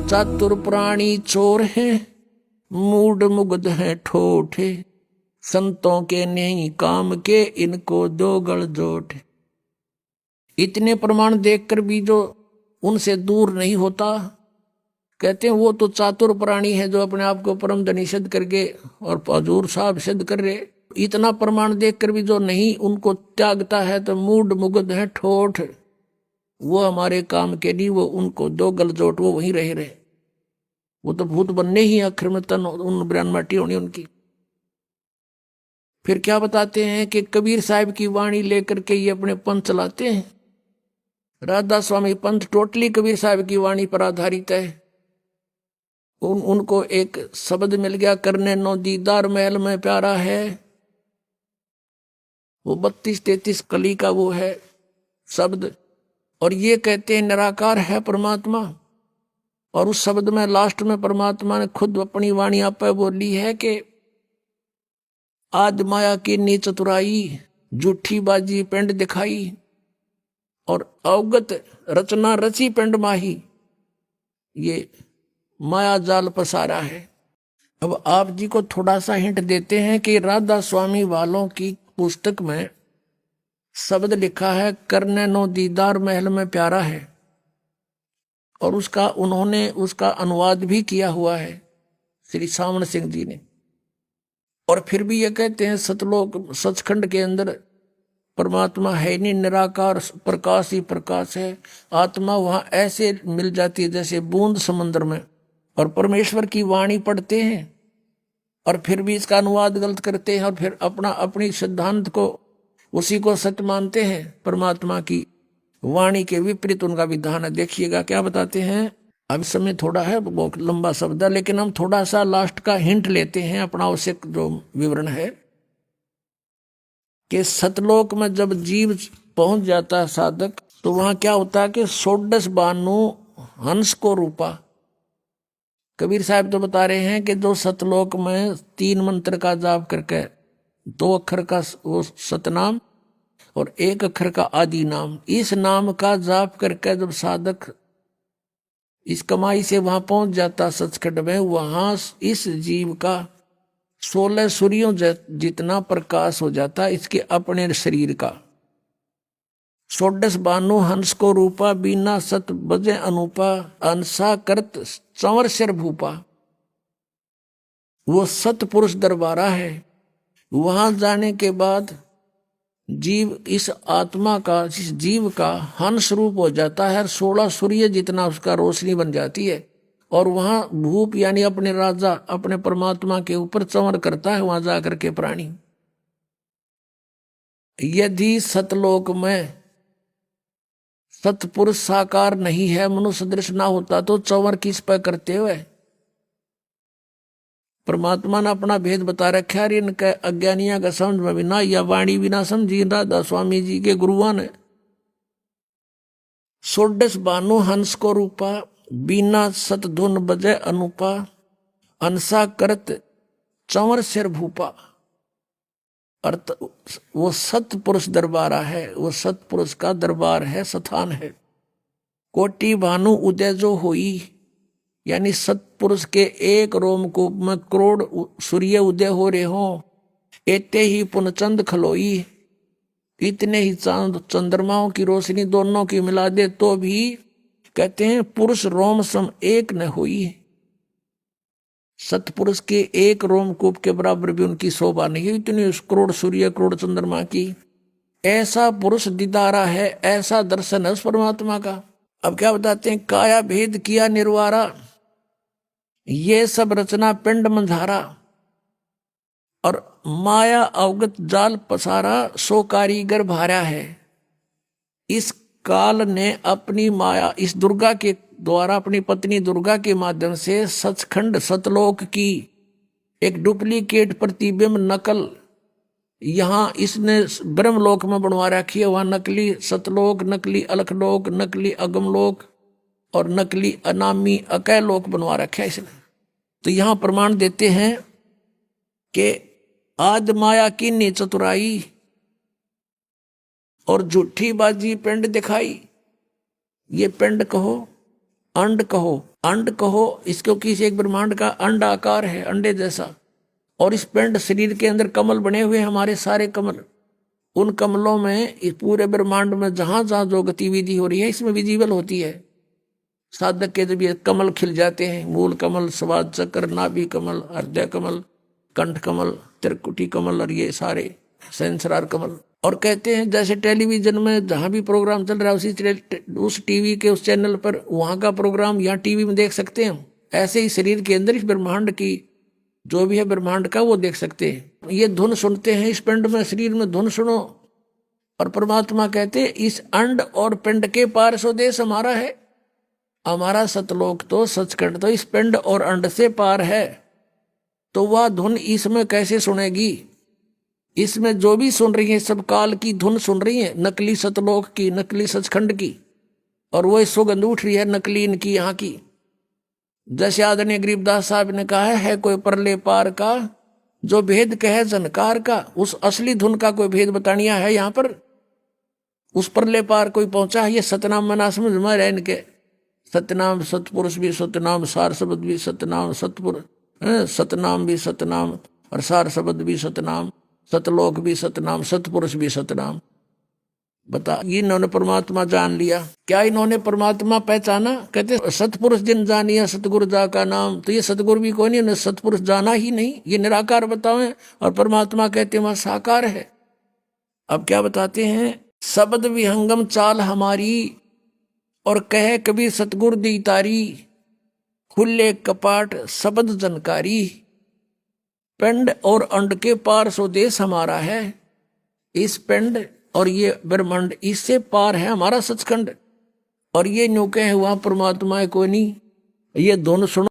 चातुर प्राणी चोर हैं, मूड मुग्ध हैं ठोठे, संतों के नहीं काम के, इनको दो गलजोट। इतने प्रमाण देखकर भी जो उनसे दूर नहीं होता, कहते हैं वो तो चातुर प्राणी है जो अपने आप को परम धनी सिद्ध करके और हजूर साहब सिद्ध कर रहे। इतना प्रमाण देखकर भी जो नहीं उनको त्यागता है तो मूड मुग्ध है ठोठ, वो हमारे काम के नहीं, वो उनको दो गलजोट, वो वहीं रहे। वो तो भूत बनने ही आखिर में तन उन ब्रान माटी होनी उनकी। फिर क्या बताते हैं कि कबीर साहब की वाणी लेकर के ये अपने पंथ चलाते हैं। राधा स्वामी पंथ टोटली कबीर साहब की वाणी पर आधारित है। उनको एक शब्द मिल गया, करने नो दीदार महल में प्यारा है, वो 32-33 कली का वो है शब्द। और ये कहते हैं निराकार है परमात्मा, और उस शब्द में लास्ट में परमात्मा ने खुद अपनी वाणी आप बोली है कि आज माया की नीच चतुराई, झूठी बाजी पिंड दिखाई, और अवगत रचना रची पिंड माही, ये माया जाल पसारा है। अब आप जी को थोड़ा सा हिंट देते हैं कि राधा स्वामी वालों की पुस्तक में शब्द लिखा है करने नो दीदार महल में प्यारा है, और उसका उन्होंने उसका अनुवाद भी किया हुआ है श्री सामन सिंह जी ने। और फिर भी ये कहते हैं सतलोक सचखंड के अंदर परमात्मा है नहीं, निराकार प्रकाश ही प्रकाश है। आत्मा वहां ऐसे मिल जाती है जैसे बूंद समंदर में। और परमेश्वर की वाणी पढ़ते हैं और फिर भी इसका अनुवाद गलत करते हैं, और फिर अपनी सिद्धांत को उसी को सत्य मानते हैं। परमात्मा की वाणी के विपरीत उनका विधान है। देखिएगा क्या बताते हैं। अब समय थोड़ा है, बहुत लंबा शब्द है, लेकिन हम थोड़ा सा लास्ट का हिंट लेते हैं। अपना आवश्यक जो विवरण है कि सतलोक में जब जीव पहुंच जाता है साधक, तो वहां क्या होता है कि 16 बानु हंस को रूपा। कबीर साहब तो बता रहे हैं कि जो सतलोक में 3 मंत्र का जाप करके 2 अक्षर का वो सतनाम और 1 अक्षर का आदि नाम, इस नाम का जाप करके जब साधक इस कमाई से वहां पहुंच जाता सचखंड में, वहां इस जीव का 16 सूर्यों जितना प्रकाश हो जाता इसके अपने शरीर का। 16 बानु हंस को रूपा, बीना सत बजे अनुपा, अंसा करत चंवर सिर भूपा। वो सतपुरुष दरबारा है। वहां जाने के बाद जीव इस आत्मा का, इस जीव का हंस रूप हो जाता है। 16 सूर्य जितना उसका रोशनी बन जाती है, और वहां भूप यानी अपने राजा अपने परमात्मा के ऊपर चंवर करता है वहां जाकर के प्राणी। यदि सतलोक में सतपुरुष साकार नहीं है, मनुष्य दृश्य ना होता, तो चंवर किस पर करते हुए? परमात्मा ने अपना भेद बता रखा है। इनके अज्ञानिया का समझ में भी ना, या वाणी भी ना समझी राधा स्वामी जी के गुरुआ ने। 16 बानु हंस को रूपा, बीना सत धुन बजे अनुपा, अंसा करत चंवर सिर भूपा। अर्थ वो सतपुरुष दरबारा है, वो सतपुरुष का दरबार है, स्थान है। कोटि भानु उदय जो होई, यानी सतपुरुष के एक रोमकूप में करोड़ सूर्य उदय हो रहे हो। एते ही पुनचंद खलोई, इतने ही चांद चंद्रमाओं की रोशनी दोनों की मिला दे तो भी कहते हैं पुरुष रोम सम एक न हुई। सतपुरुष के एक रोमकूप के बराबर भी उनकी शोभा नहीं, इतनी करोड़ सूर्य करोड़ चंद्रमा की। ऐसा पुरुष दीदारा है, ऐसा दर्शन है उस परमात्मा का। अब क्या बताते हैं, काया भेद किया निर्वारा, ये सब रचना पिंड मंझारा, और माया अवगत जाल पसारा, सो कारीगर भारा है। इस काल ने अपनी माया इस दुर्गा के द्वारा, अपनी पत्नी दुर्गा के माध्यम से सचखंड सतलोक की एक डुप्लीकेट प्रतिबिंब नकल यहाँ इसने ब्रह्मलोक में बनवा रखी है। वहां नकली सतलोक, नकली अलखलोक, नकली अगमलोक और नकली अनामी अकय लोक बनवा रखा है इसने। तो यहाँ प्रमाण देते हैं कि आज माया की नी चतुराई और झूठी बाजी पिंड दिखाई। ये पिंड कहो अंड कहो, अंड कहो इसको, किसी एक ब्रह्मांड का अंड आकार है, अंडे जैसा। और इस पिंड शरीर के अंदर कमल बने हुए, हमारे सारे कमल, उन कमलों में इस पूरे ब्रह्मांड में जहां जहां जो गतिविधि हो रही है इसमें विजिबल होती है। साधक के जब ये कमल खिल जाते हैं, मूल कमल, स्वाद चक्र, नाभि कमल, हृदय कमल, कंठ कमल, त्रिकुटी कमल और ये सारे सेंसरार कमल। और कहते हैं जैसे टेलीविजन में जहां भी प्रोग्राम चल रहा है उस टीवी के उस चैनल पर वहां का प्रोग्राम यहाँ टीवी में देख सकते हैं हम, ऐसे ही शरीर के अंदर इस ब्रह्मांड की जो भी है ब्रह्मांड का वो देख सकते हैं। ये धुन सुनते हैं इस पिंड में, शरीर में धुन सुनो। और परमात्मा कहते हैं इस अंड और पिंड के पार स्वदेश हमारा है। हमारा सतलोक तो सचखंड तो इस पिंड और अंड से पार है, तो वह धुन इसमें कैसे सुनेगी? इसमें जो भी सुन रही है सब काल की धुन सुन रही है, नकली सतलोक की, नकली सचखंड की, और वो सुगंध उठ रही है नकली इनकी यहाँ की। जैसे आदरणीय गरीबदास साहब ने कहा है कोई परले पार का जो भेद कहे जनकार का, उस असली धुन का कोई भेद बतानिया है यहाँ पर। उस परले पार कोई पहुंचा है, ये सतनाम मना समझ में रहे इनके। सतनाम सतपुरुष भी सतनाम, सार शब्द भी सतनाम, सतपुरुष सतनाम भी सतनाम, और सार शब्द भी सतनाम, सतलोक भी सतनाम, सतपुरुष भी सतनाम। बता, इन्होंने परमात्मा जान लिया। क्या इन्होंने परमात्मा पहचाना? कहते सतपुरुष जिन जानिया सतगुरु जा का नाम। तो ये सतगुरु भी कोई नहीं, उन्हें सतपुरुष जाना ही नहीं, ये निराकार बतावे। और परमात्मा कहते हैं वह साकार है। अब क्या बताते हैं? शब्द विहंगम चाल हमारी, और कहे कबीर सतगुरु दी तारी, खुले कपाट शब्द जनकारी, पिंड और अंड के पार स्वदेश हमारा है। इस पिंड और ये ब्रह्मांड इससे पार है हमारा सचखंड। और ये न्यू कहे हुआ परमात्मा है कोई नहीं। ये दोनों सुनो।